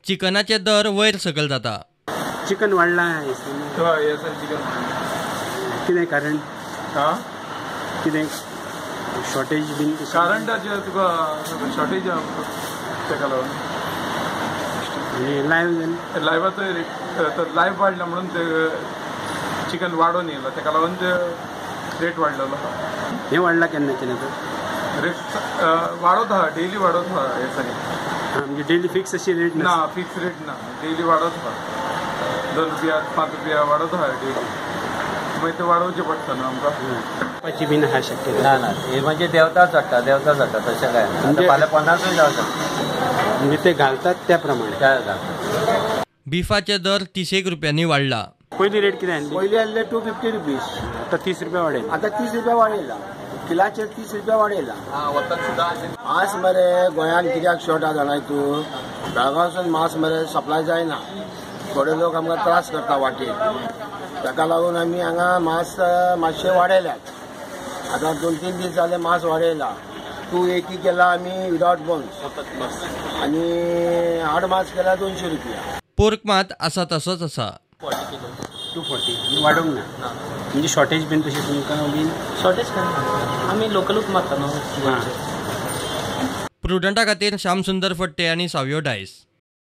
चिकनाचे दर वयर सकल जाता। चिकन वाढला आहे चिकन कितें कारण कितें शॉर्टेज बीन कारण तुका शॉर्टेज ताका लागून लायव्ह वाडला म्हणून ते चिकन वाडून येयला ताका लागून ते रेट वाडलेलो हे वाडला केन्ना तर रेट वाडत आहा डेली वाडत आहा हे सगळें म्हणजे डेली फिक्स अशी रेट ना फिक्स रेट ना डेली वाडत आहा 2 रुपया 5 रुपया वाडत आहा डेली मागीर ते वाडोवचें पडटा न्हू आमकां बीन आहा शक्यता ना हे म्हणजे देवताच हाडटा तशें काय म्हणजे फाल्यां 50 जावं शकता म्हणजे ते घालतात त्या प्रमाणे काय घालतात। बिफाचे दर 30 रुपयांनी वाडला। पहिली रेट कितें आसली पयलीं आसले 250 रुपीज आता 30 रुपया वाडयला आतां 30 रुपया वाडयला किलाचेर 30 रुपया वाडयला मांस मरे गोंयांत कित्याक शॉर्ट आहा जाणाय तूं बेळगांवसून मांस मरे सप्लाय जायना थोडे लोक आमकां त्रास करता वाटेर ताका लागून आमी हांगा मांस मातशें वाडयल्यात आतां 2-3 दीस जाले मांस वाडयला 280 केला आमी विदाउट बोन्स आनी हाड मांस केला 200 रुपया। पोर्क मात आसा तसोच आसा 240 वाडोंक ना म्हणजे शॉर्टेज बीन तशी तुमकां बीन शॉर्टेज काय आमी लोकलूच मारता न्हू। प्रुडंटा खातीर श्याम सुंदर फट्टे आनी सावयो डायस।